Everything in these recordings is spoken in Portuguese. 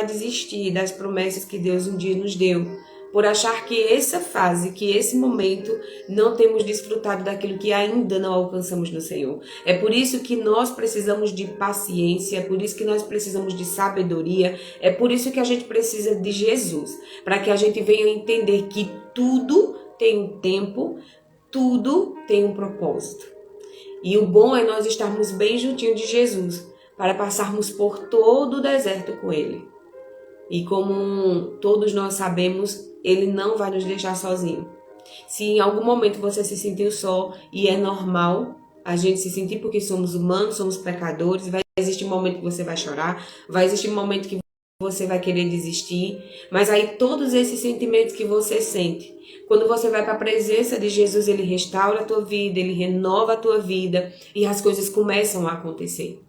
desistir das promessas que Deus um dia nos deu, por achar que essa fase, que esse momento, não temos desfrutado daquilo que ainda não alcançamos no Senhor. É por isso que nós precisamos de paciência, é por isso que nós precisamos de sabedoria, é por isso que a gente precisa de Jesus, para que a gente venha entender que tudo tem um tempo, tudo tem um propósito. E o bom é nós estarmos bem juntinho de Jesus, para passarmos por todo o deserto com Ele. E como todos nós sabemos, Ele não vai nos deixar sozinhos. Se em algum momento você se sentiu só, e é normal a gente se sentir porque somos humanos, somos pecadores, vai existir um momento que você vai chorar, vai existir um momento que você vai querer desistir, mas aí todos esses sentimentos que você sente, quando você vai para a presença de Jesus, Ele restaura a tua vida, Ele renova a tua vida e as coisas começam a acontecer.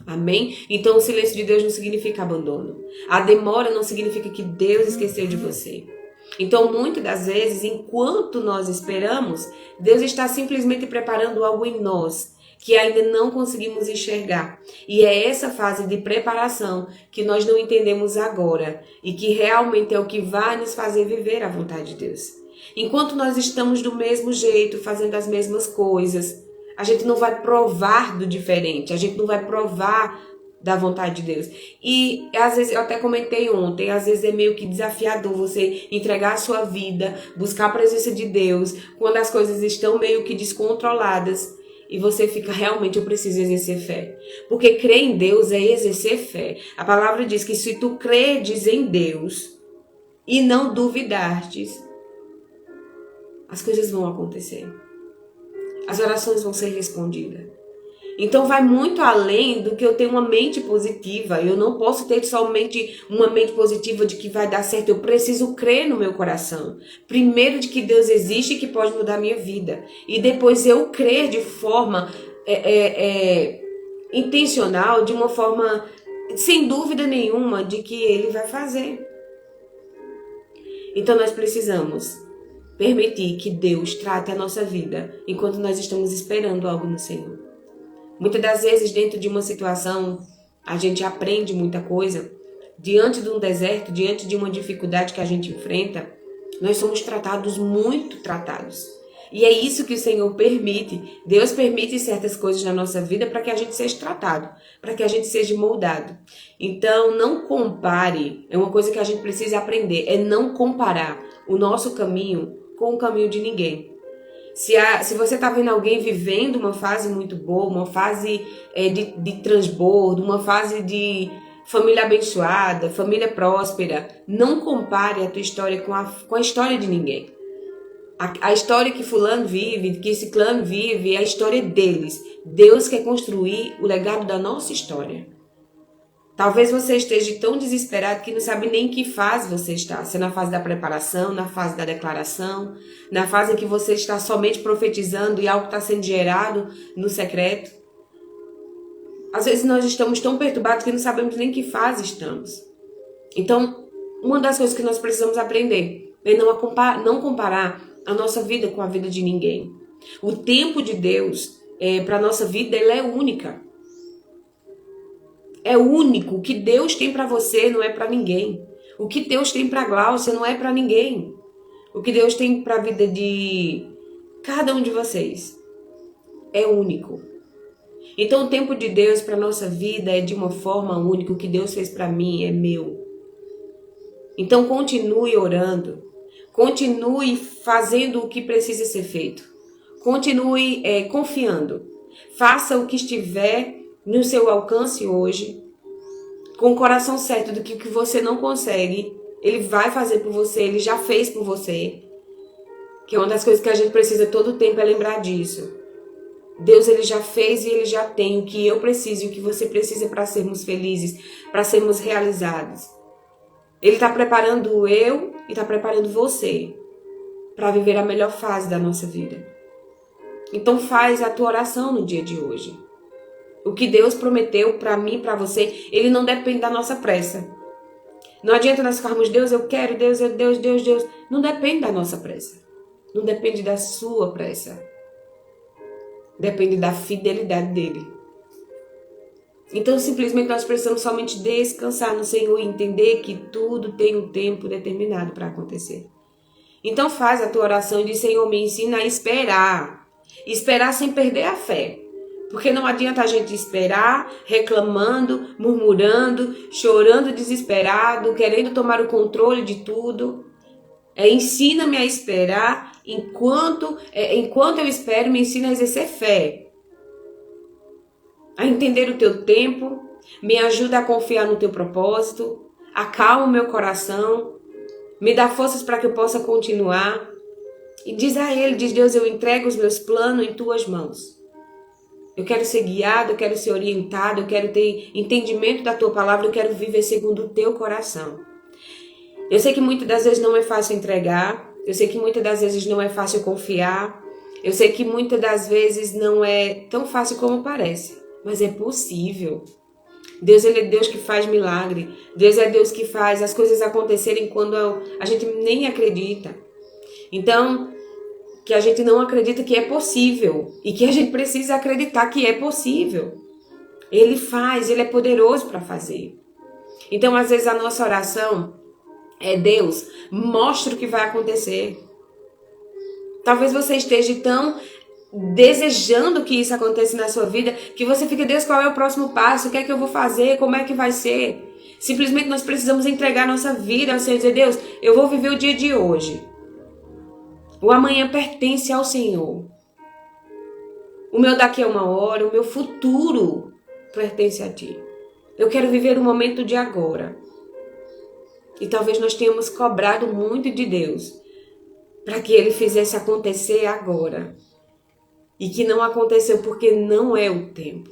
Amém? Então o silêncio de Deus não significa abandono. A demora não significa que Deus esqueceu de você. Então muitas das vezes, enquanto nós esperamos, Deus está simplesmente preparando algo em nós que ainda não conseguimos enxergar. E é essa fase de preparação que nós não entendemos agora e que realmente é o que vai nos fazer viver a vontade de Deus. Enquanto nós estamos do mesmo jeito, fazendo as mesmas coisas, a gente não vai provar do diferente, a gente não vai provar da vontade de Deus. E às vezes, eu até comentei ontem, às vezes é meio que desafiador você entregar a sua vida, buscar a presença de Deus, quando as coisas estão meio que descontroladas. E você fica, realmente, eu preciso exercer fé. Porque crer em Deus é exercer fé. A palavra diz que se tu credes em Deus e não duvidardes, as coisas vão acontecer. As orações vão ser respondidas. Então vai muito além do que eu ter uma mente positiva. Eu não posso ter somente uma mente positiva de que vai dar certo. Eu preciso crer no meu coração. Primeiro de que Deus existe e que pode mudar a minha vida. E depois eu crer de forma intencional, de uma forma sem dúvida nenhuma de que Ele vai fazer. Então nós precisamos permitir que Deus trate a nossa vida enquanto nós estamos esperando algo no Senhor. Muitas das vezes, dentro de uma situação, a gente aprende muita coisa. Diante de um deserto, diante de uma dificuldade que a gente enfrenta, nós somos tratados, muito tratados. E é isso que o Senhor permite. Deus permite certas coisas na nossa vida para que a gente seja tratado, para que a gente seja moldado. Então, não compare. É uma coisa que a gente precisa aprender, é não comparar o nosso caminho com o caminho de ninguém. Se você está vendo alguém vivendo uma fase muito boa, uma fase de transbordo, uma fase de família abençoada, família próspera, não compare a tua história com a história de ninguém. A história que fulano vive, que esse clã vive, é a história deles. Deus quer construir o legado da nossa história. Talvez você esteja tão desesperado que não sabe nem em que fase você está. Se é na fase da preparação, na fase da declaração, na fase em que você está somente profetizando e algo está sendo gerado no secreto. Às vezes nós estamos tão perturbados que não sabemos nem em que fase estamos. Então, uma das coisas que nós precisamos aprender é não comparar a nossa vida com a vida de ninguém. O tempo de Deus para a nossa vida, ela é única. É único. O que Deus tem para você não é para ninguém. O que Deus tem para Glaucia não é para ninguém. O que Deus tem para a vida de cada um de vocês é único. Então o tempo de Deus para nossa vida é de uma forma única. O que Deus fez para mim é meu. Então continue orando. Continue fazendo o que precisa ser feito. Continue confiando. Faça o que estiver no seu alcance hoje, com o coração certo do que o que você não consegue, Ele vai fazer por você, Ele já fez por você. Que é uma das coisas que a gente precisa todo o tempo é lembrar disso. Deus, Ele já fez e Ele já tem o que eu preciso e o que você precisa para sermos felizes, para sermos realizados. Ele está preparando eu e está preparando você para viver a melhor fase da nossa vida. Então faz a tua oração no dia de hoje. O que Deus prometeu para mim, para você, Ele não depende da nossa pressa. Não adianta nós ficarmos, Deus, eu quero, Deus, Deus, Deus, Deus. Não depende da nossa pressa. Não depende da sua pressa. Depende da fidelidade dEle. Então, simplesmente nós precisamos somente descansar no Senhor e entender que tudo tem um tempo determinado para acontecer. Então, faz a tua oração e diz: Senhor, me ensina a esperar. Esperar sem perder a fé. Porque não adianta a gente esperar, reclamando, murmurando, chorando desesperado, querendo tomar o controle de tudo. Ensina-me a esperar, enquanto eu espero, me ensina a exercer fé. A entender o teu tempo, me ajuda a confiar no teu propósito, acalma o meu coração, me dá forças para que eu possa continuar. E diz a Ele, diz: Deus, eu entrego os meus planos em tuas mãos. Eu quero ser guiado, eu quero ser orientado, eu quero ter entendimento da tua palavra, eu quero viver segundo o teu coração. Eu sei que muitas das vezes não é fácil entregar, eu sei que muitas das vezes não é fácil confiar, eu sei que muitas das vezes não é tão fácil como parece, mas é possível. Deus, Ele é Deus que faz milagre, Deus é Deus que faz as coisas acontecerem quando a gente nem acredita. Então, que a gente não acredita que é possível e que a gente precisa acreditar que é possível. Ele faz, Ele é poderoso para fazer. Então, às vezes a nossa oração é: Deus, mostra o que vai acontecer. Talvez você esteja tão desejando que isso aconteça na sua vida que você fica: Deus, qual é o próximo passo? O que é que eu vou fazer? Como é que vai ser? Simplesmente nós precisamos entregar nossa vida ao Senhor e dizer: Deus, eu vou viver o dia de hoje. O amanhã pertence ao Senhor. O meu daqui a uma hora, o meu futuro pertence a Ti. Eu quero viver o momento de agora. E talvez nós tenhamos cobrado muito de Deus para que Ele fizesse acontecer agora. E que não aconteceu porque não é o tempo.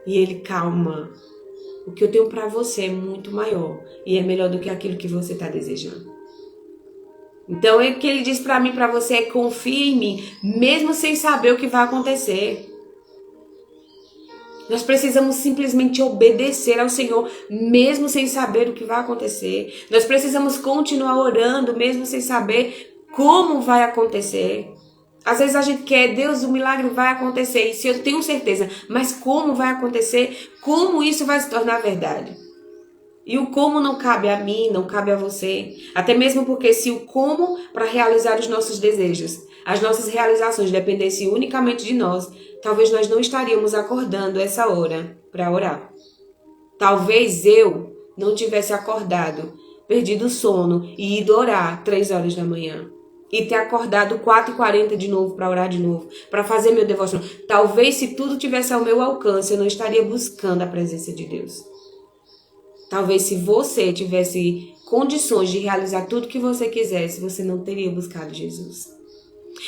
E Ele: calma. O que eu tenho para você é muito maior e é melhor do que aquilo que você está desejando. Então, o que Ele diz para mim, para você, é: confie em mim, mesmo sem saber o que vai acontecer. Nós precisamos simplesmente obedecer ao Senhor, mesmo sem saber o que vai acontecer. Nós precisamos continuar orando, mesmo sem saber como vai acontecer. Às vezes a gente quer: Deus, o milagre vai acontecer, isso eu tenho certeza, mas como vai acontecer? Como isso vai se tornar verdade? E o como não cabe a mim, não cabe a você. Até mesmo porque se o como para realizar os nossos desejos, as nossas realizações dependessem unicamente de nós, talvez nós não estaríamos acordando essa hora para orar. Talvez eu não tivesse acordado, perdido o sono e ido orar 3 horas da manhã. E ter acordado 4h40 de novo para orar de novo, para fazer meu devoção. Talvez se tudo tivesse ao meu alcance, eu não estaria buscando a presença de Deus. Talvez se você tivesse condições de realizar tudo que você quisesse, você não teria buscado Jesus.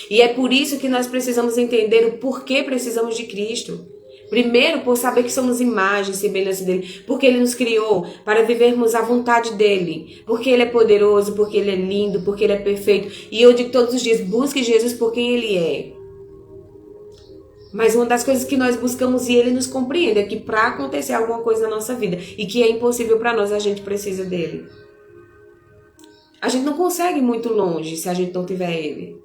E é por isso que nós precisamos entender o porquê precisamos de Cristo. Primeiro, por saber que somos imagem e semelhança dele, porque ele nos criou para vivermos a vontade dele, porque ele é poderoso, porque ele é lindo, porque ele é perfeito. E eu digo todos os dias: busque Jesus por quem ele é. Mas uma das coisas que nós buscamos, e ele nos compreende, é que para acontecer alguma coisa na nossa vida e que é impossível para nós, a gente precisa dele. A gente não consegue ir muito longe se a gente não tiver ele.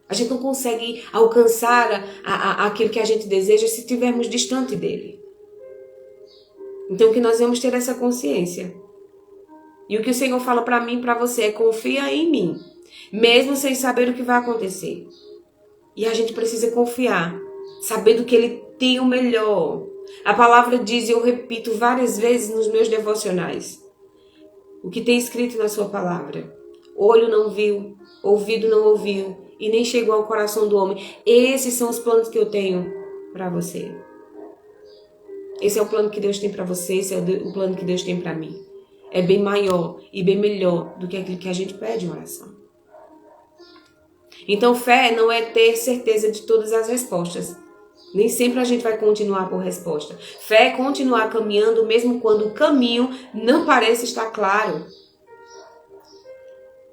A gente não consegue alcançar aquilo que a gente deseja se estivermos distante dele. Então que nós vamos ter essa consciência. E o que o Senhor fala para mim e para você é: confia em mim, mesmo sem saber o que vai acontecer. E a gente precisa confiar, sabendo que ele tem o melhor. A palavra diz, e eu repito várias vezes nos meus devocionais, o que tem escrito na sua palavra: olho não viu, ouvido não ouviu, e nem chegou ao coração do homem. Esses são os planos que eu tenho para você. Esse é o plano que Deus tem para você, esse é o plano que Deus tem para mim. É bem maior e bem melhor do que aquilo que a gente pede em oração. Então, fé não é ter certeza de todas as respostas. Nem sempre a gente vai continuar por resposta. Fé é continuar caminhando mesmo quando o caminho não parece estar claro.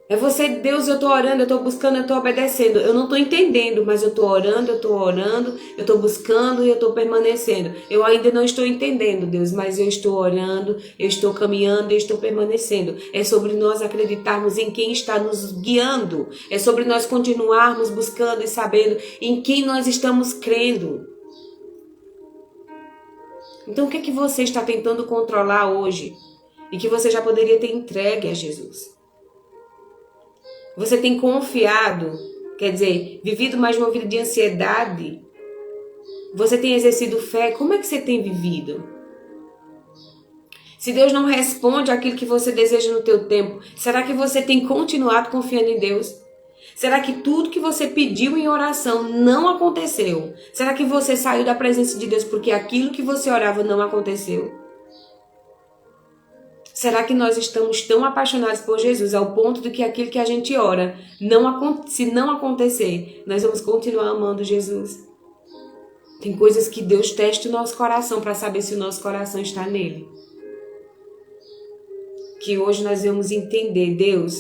É você: Deus, eu estou orando, eu estou buscando, eu estou obedecendo. Eu não estou entendendo, mas eu estou orando, eu estou buscando e eu estou permanecendo. Eu ainda não estou entendendo, Deus, mas eu estou orando, eu estou caminhando e estou permanecendo. É sobre nós acreditarmos em quem está nos guiando. É sobre nós continuarmos buscando e sabendo em quem nós estamos crendo. Então o que é que você está tentando controlar hoje e que você já poderia ter entregue a Jesus? Você tem confiado, quer dizer, vivido mais uma vida de ansiedade? Você tem exercido fé? Como é que você tem vivido? Se Deus não responde aquilo que você deseja no teu tempo, será que você tem continuado confiando em Deus? Será que tudo que você pediu em oração não aconteceu? Será que você saiu da presença de Deus porque aquilo que você orava não aconteceu? Será que nós estamos tão apaixonados por Jesus ao ponto de que aquilo que a gente ora, se não acontecer, nós vamos continuar amando Jesus? Tem coisas que Deus testa o nosso coração para saber se o nosso coração está nele. Que hoje nós vamos entender, Deus,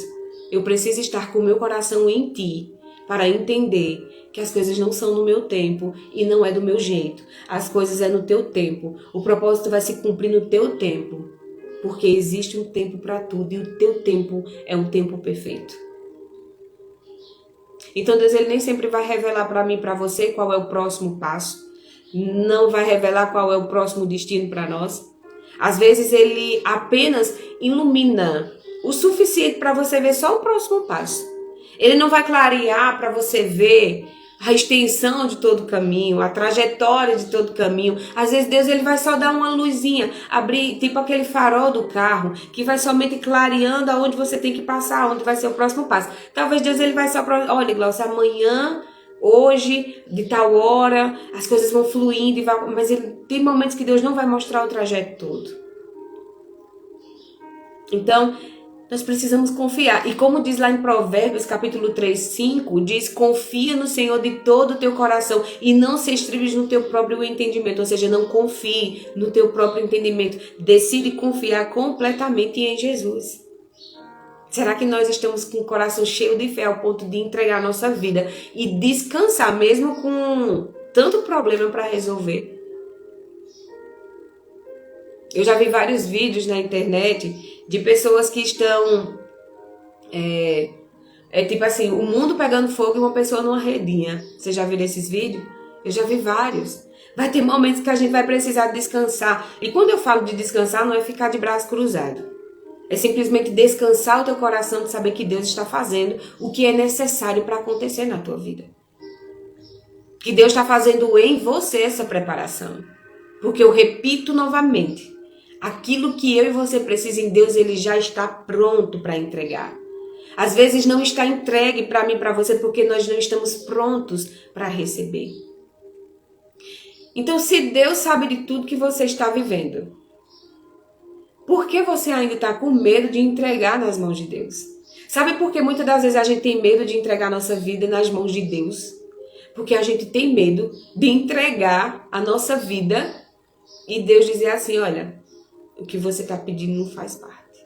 eu preciso estar com o meu coração em Ti, para entender que as coisas não são no meu tempo e não é do meu jeito. As coisas é no Teu tempo. O propósito vai se cumprir no Teu tempo. Porque existe um tempo para tudo e o Teu tempo é um tempo perfeito. Então Deus ele nem sempre vai revelar para mim e para você qual é o próximo passo. Não vai revelar qual é o próximo destino para nós. Às vezes ele apenas ilumina o suficiente para você ver só o próximo passo. Ele não vai clarear para você ver a extensão de todo o caminho, a trajetória de todo o caminho. Às vezes Deus ele vai só dar uma luzinha, abrir tipo aquele farol do carro, que vai somente clareando aonde você tem que passar, onde vai ser o próximo passo. Talvez Deus ele vai só para, olha, Glaucia, amanhã, hoje, de tal hora, as coisas vão fluindo, mas tem momentos que Deus não vai mostrar o trajeto todo. Então, nós precisamos confiar. E como diz lá em Provérbios, capítulo 3, 5, diz, confia no Senhor de todo o teu coração e não se estribes no teu próprio entendimento. Ou seja, não confie no teu próprio entendimento. Decide confiar completamente em Jesus. Será que nós estamos com o coração cheio de fé ao ponto de entregar a nossa vida e descansar mesmo com tanto problema para resolver? Eu já vi vários vídeos na internet de pessoas que estão, tipo assim, o mundo pegando fogo e uma pessoa numa redinha. Você já viu esses vídeos? Eu já vi vários. Vai ter momentos que a gente vai precisar descansar. E quando eu falo de descansar, não é ficar de braço cruzado. É simplesmente descansar o teu coração de saber que Deus está fazendo o que é necessário para acontecer na tua vida. Que Deus está fazendo em você essa preparação. Porque eu repito novamente, aquilo que eu e você precisa em Deus, Ele já está pronto para entregar. Às vezes não está entregue para mim e para você porque nós não estamos prontos para receber. Então, se Deus sabe de tudo que você está vivendo, por que você ainda está com medo de entregar nas mãos de Deus? Sabe por que muitas das vezes a gente tem medo de entregar nossa vida nas mãos de Deus? Porque a gente tem medo de entregar a nossa vida e Deus dizer assim, olha, o que você está pedindo não faz parte.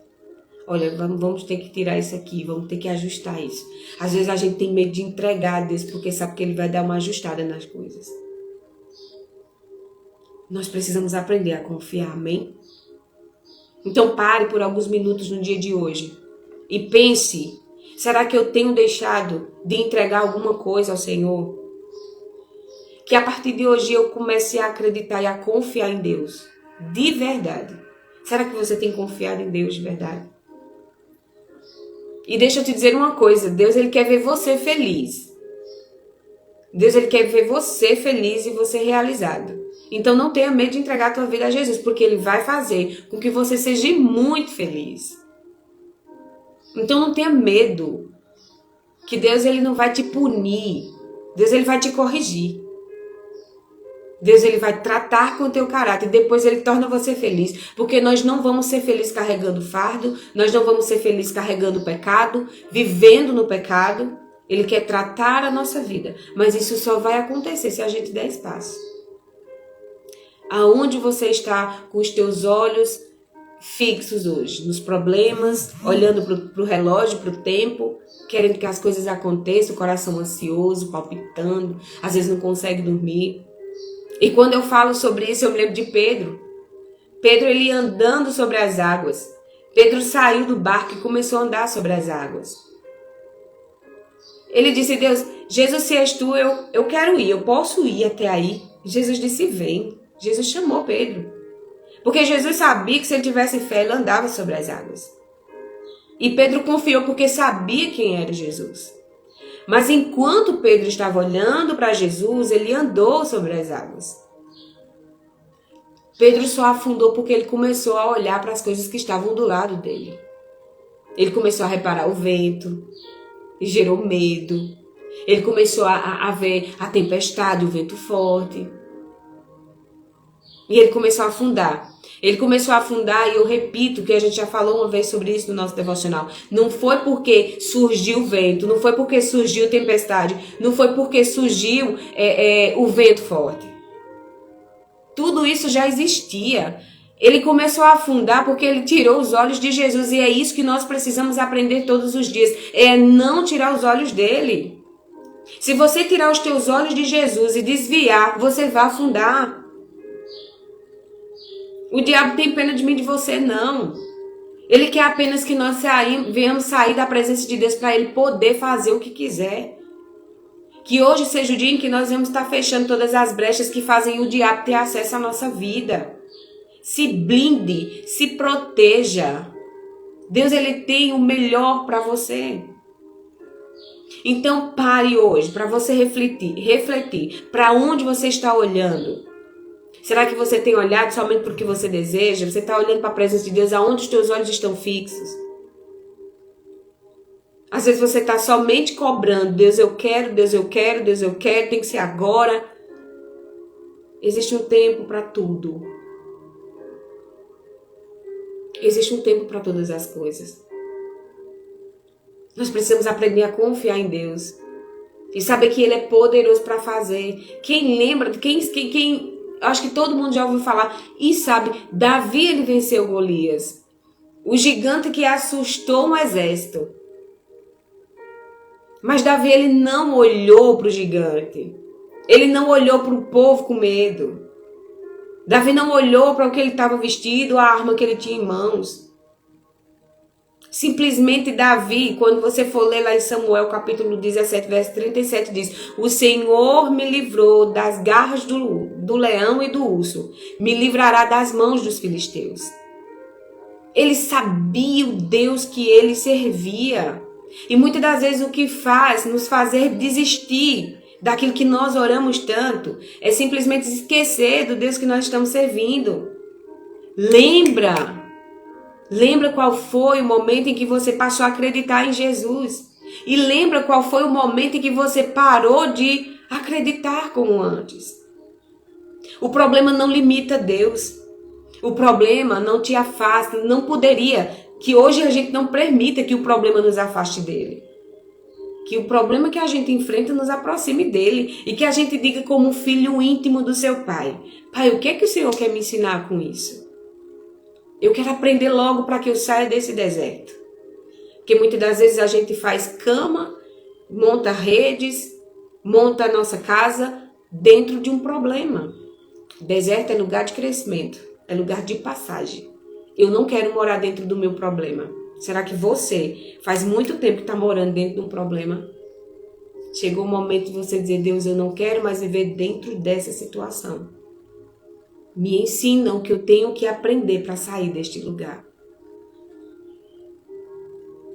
Olha, vamos ter que tirar isso aqui, vamos ter que ajustar isso. Às vezes a gente tem medo de entregar a Deus porque sabe que Ele vai dar uma ajustada nas coisas. Nós precisamos aprender a confiar, amém? Então pare por alguns minutos no dia de hoje e pense, será que eu tenho deixado de entregar alguma coisa ao Senhor? Que a partir de hoje eu comece a acreditar e a confiar em Deus, de verdade. Será que você tem confiado em Deus de verdade? E deixa eu te dizer uma coisa, Deus ele quer ver você feliz. Deus ele quer ver você feliz e você realizado. Então não tenha medo de entregar a tua vida a Jesus, porque Ele vai fazer com que você seja muito feliz. Então não tenha medo, que Deus ele não vai te punir, Deus ele vai te corrigir. Deus ele vai tratar com o teu caráter e depois Ele torna você feliz. Porque nós não vamos ser felizes carregando fardo, nós não vamos ser felizes carregando pecado, vivendo no pecado. Ele quer tratar a nossa vida, mas isso só vai acontecer se a gente der espaço. Aonde você está com os teus olhos fixos hoje? Nos problemas, olhando para o relógio, para o tempo, querendo que as coisas aconteçam, o coração ansioso, palpitando, às vezes não consegue dormir. E quando eu falo sobre isso, eu me lembro de Pedro. Pedro, ele ia andando sobre as águas. Pedro saiu do barco e começou a andar sobre as águas. Ele disse, Deus, Jesus, se és tu, eu quero ir, eu posso ir até aí. Jesus disse, vem. Jesus chamou Pedro. Porque Jesus sabia que se ele tivesse fé, ele andava sobre as águas. E Pedro confiou porque sabia quem era Jesus. Mas enquanto Pedro estava olhando para Jesus, ele andou sobre as águas. Pedro só afundou porque ele começou a olhar para as coisas que estavam do lado dele. Ele começou a reparar o vento e gerou medo. Ele começou a ver a tempestade, o vento forte. E ele começou a afundar. Ele começou a afundar, e eu repito que a gente já falou uma vez sobre isso no nosso devocional. Não foi porque surgiu o vento, não foi porque surgiu tempestade, não foi porque surgiu o vento forte. Tudo isso já existia. Ele começou a afundar porque ele tirou os olhos de Jesus, e é isso que nós precisamos aprender todos os dias, é não tirar os olhos dele. Se você tirar os teus olhos de Jesus e desviar, você vai afundar. O diabo tem pena de mim, de você, não. Ele quer apenas que nós venhamos sair da presença de Deus para ele poder fazer o que quiser. Que hoje seja o dia em que nós vamos estar fechando todas as brechas que fazem o diabo ter acesso à nossa vida. Se blinde, se proteja. Deus, ele tem o melhor para você. Então pare hoje para você refletir. Para onde você está olhando? Será que você tem olhado somente para o que você deseja? Você está olhando para a presença de Deus, aonde os teus olhos estão fixos? Às vezes você está somente cobrando. Deus, eu quero, Deus, eu quero, Deus, eu quero, tem que ser agora. Existe um tempo para tudo. Existe um tempo para todas as coisas. Nós precisamos aprender a confiar em Deus. E saber que Ele é poderoso para fazer. Quem lembra, acho que todo mundo já ouviu falar e sabe, Davi, ele venceu Golias. O gigante que assustou um exército. Mas Davi, ele não olhou para o gigante. Ele não olhou para o povo com medo. Davi não olhou para o que ele estava vestido, a arma que ele tinha em mãos. Simplesmente Davi, quando você for ler lá em Samuel, capítulo 17, verso 37, diz: o Senhor me livrou das garras do leão e do urso, me livrará das mãos dos filisteus. Ele sabia o Deus que ele servia. E muitas das vezes o que faz nos fazer desistir daquilo que nós oramos tanto é simplesmente esquecer do Deus que nós estamos servindo. Lembra qual foi o momento em que você passou a acreditar em Jesus. E lembra qual foi o momento em que você parou de acreditar como antes. O problema não limita Deus. O problema não te afasta, não poderia. Que hoje a gente não permita que o problema nos afaste dele. Que o problema que a gente enfrenta nos aproxime dele. E que a gente diga como um filho íntimo do seu pai: Pai, o que é que o Senhor quer me ensinar com isso? Eu quero aprender logo para que eu saia desse deserto. Porque muitas das vezes a gente faz cama, monta redes, monta a nossa casa dentro de um problema. Deserto é lugar de crescimento, é lugar de passagem. Eu não quero morar dentro do meu problema. Será que você faz muito tempo que está morando dentro de um problema? Chegou o momento de você dizer: Deus, eu não quero mais viver dentro dessa situação. Me ensinam o que eu tenho que aprender para sair deste lugar.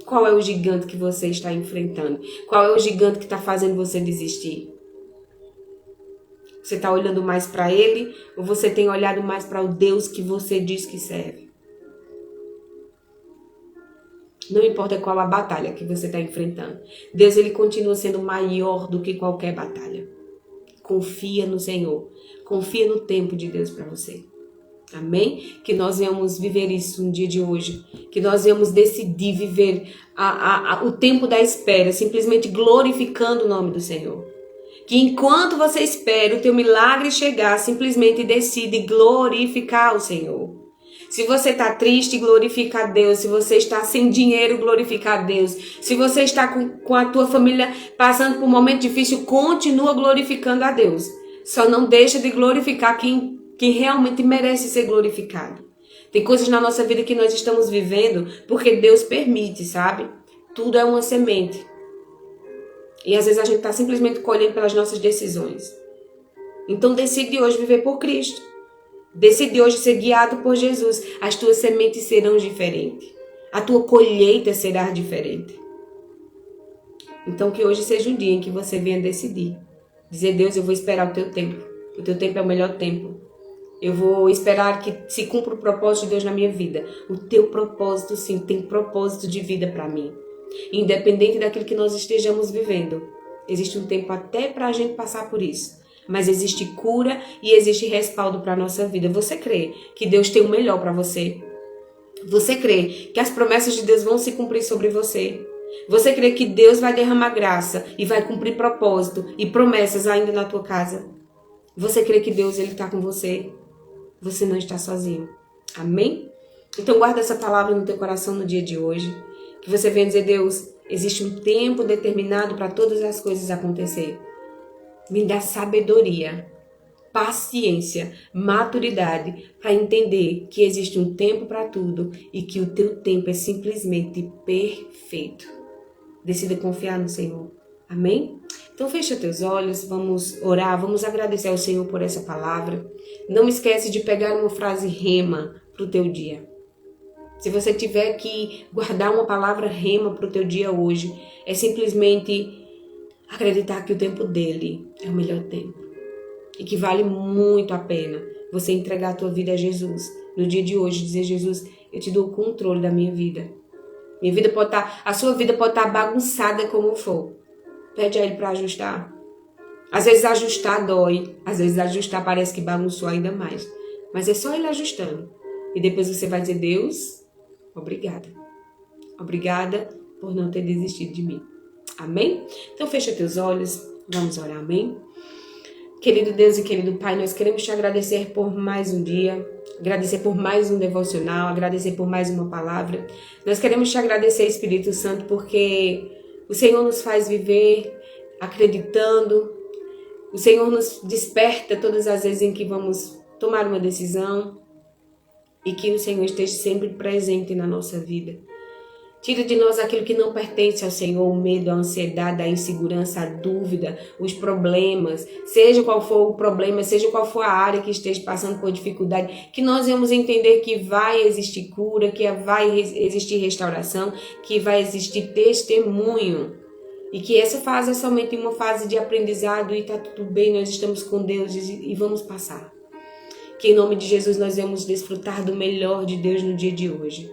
Qual é o gigante que você está enfrentando? Qual é o gigante que está fazendo você desistir? Você está olhando mais para ele ou você tem olhado mais para o Deus que você diz que serve? Não importa qual a batalha que você está enfrentando. Deus, ele continua sendo maior do que qualquer batalha. Confia no Senhor. Confia no tempo de Deus para você. Amém? Que nós venhamos viver isso no dia de hoje. Que nós venhamos decidir viver o tempo da espera, simplesmente glorificando o nome do Senhor. Que enquanto você espera o teu milagre chegar, simplesmente decide glorificar o Senhor. Se você está triste, glorifica a Deus. Se você está sem dinheiro, glorifica a Deus. Se você está com a tua família passando por um momento difícil, continua glorificando a Deus. Só não deixa de glorificar quem realmente merece ser glorificado. Tem coisas na nossa vida que nós estamos vivendo porque Deus permite, sabe? Tudo é uma semente. E às vezes a gente está simplesmente colhendo pelas nossas decisões. Então decide hoje viver por Cristo. Decide hoje ser guiado por Jesus. As tuas sementes serão diferentes. A tua colheita será diferente. Então que hoje seja um dia em que você venha decidir. Dizer, Deus, eu vou esperar o teu tempo. O teu tempo é o melhor tempo. Eu vou esperar que se cumpra o propósito de Deus na minha vida. O teu propósito, sim, tem propósito de vida para mim. Independente daquilo que nós estejamos vivendo. Existe um tempo até para a gente passar por isso. Mas existe cura e existe respaldo para a nossa vida. Você crê que Deus tem o melhor para você? Você crê que as promessas de Deus vão se cumprir sobre você? Você crê que Deus vai derramar graça e vai cumprir propósito e promessas ainda na tua casa? Você crê que Deus está com você? Você não está sozinho. Amém? Então guarda essa palavra no teu coração no dia de hoje. Que você venha dizer, Deus, existe um tempo determinado para todas as coisas acontecer. Me dá sabedoria, paciência, maturidade para entender que existe um tempo para tudo e que o teu tempo é simplesmente perfeito. Decida confiar no Senhor. Amém? Então fecha teus olhos, vamos orar, vamos agradecer ao Senhor por essa palavra. Não esquece de pegar uma frase rema para o teu dia. Se você tiver que guardar uma palavra rema para o teu dia hoje, é simplesmente acreditar que o tempo dele é o melhor tempo. E que vale muito a pena você entregar a tua vida a Jesus. No dia de hoje, dizer, Jesus, eu te dou o controle da minha vida. Minha vida pode estar, a sua vida pode estar bagunçada como for. Pede a Ele para ajustar. Às vezes ajustar dói. Às vezes ajustar parece que bagunçou ainda mais. Mas é só Ele ajustando. E depois você vai dizer, Deus, obrigada. Obrigada por não ter desistido de mim. Amém? Então fecha teus olhos. Vamos orar, amém? Querido Deus e querido Pai, nós queremos te agradecer por mais um dia. Agradecer por mais um devocional. Agradecer por mais uma palavra. Nós queremos te agradecer, Espírito Santo, porque o Senhor nos faz viver acreditando. O Senhor nos desperta todas as vezes em que vamos tomar uma decisão e que o Senhor esteja sempre presente na nossa vida. Tira de nós aquilo que não pertence ao Senhor, o medo, a ansiedade, a insegurança, a dúvida, os problemas, seja qual for o problema, seja qual for a área que esteja passando por dificuldade, que nós vamos entender que vai existir cura, que vai existir restauração, que vai existir testemunho. E que essa fase é somente uma fase de aprendizado e está tudo bem, nós estamos com Deus e vamos passar. Que em nome de Jesus nós vamos desfrutar do melhor de Deus no dia de hoje.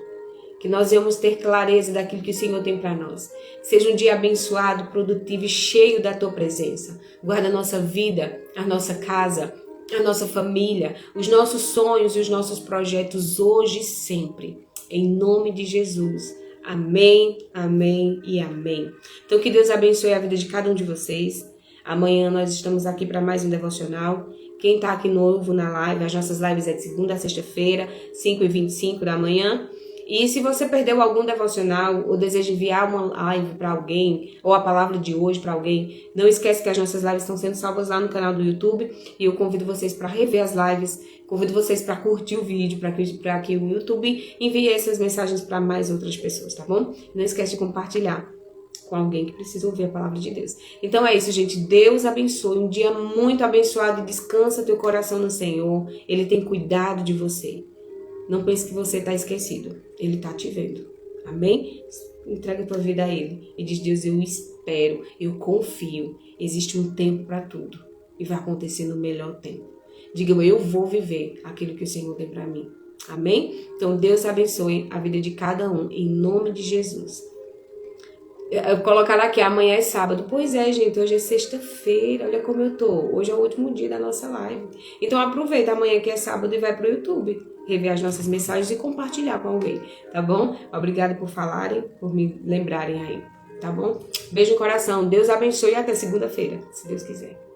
Que nós vamos ter clareza daquilo que o Senhor tem para nós. Seja um dia abençoado, produtivo e cheio da Tua presença. Guarda a nossa vida, a nossa casa, a nossa família, os nossos sonhos e os nossos projetos hoje e sempre. Em nome de Jesus. Amém, amém e amém. Então que Deus abençoe a vida de cada um de vocês. Amanhã nós estamos aqui para mais um devocional. Quem está aqui novo na live, as nossas lives é de segunda a sexta-feira, 5h25 da manhã. E se você perdeu algum devocional ou deseja enviar uma live para alguém, ou a palavra de hoje para alguém, não esquece que as nossas lives estão sendo salvas lá no canal do YouTube. E eu convido vocês para rever as lives, convido vocês para curtir o vídeo, para que o YouTube envie essas mensagens para mais outras pessoas, tá bom? Não esquece de compartilhar com alguém que precisa ouvir a palavra de Deus. Então é isso, gente. Deus abençoe. Um dia muito abençoado e descansa teu coração no Senhor. Ele tem cuidado de você. Não pense que você está esquecido. Ele está te vendo. Amém? Entrega a tua vida a Ele. E diz, Deus, eu espero, eu confio. Existe um tempo para tudo. E vai acontecer no melhor tempo. Diga, eu vou viver aquilo que o Senhor tem para mim. Amém? Então, Deus abençoe a vida de cada um. Em nome de Jesus. Eu colocar aqui, amanhã é sábado. Pois é, gente, hoje é sexta-feira. Olha como eu tô. Hoje é o último dia da nossa live. Então, aproveita amanhã que é sábado e vai pro YouTube. Rever as nossas mensagens e compartilhar com alguém, tá bom? Obrigada por falarem, por me lembrarem aí, tá bom? Beijo no coração, Deus abençoe e até segunda-feira, se Deus quiser.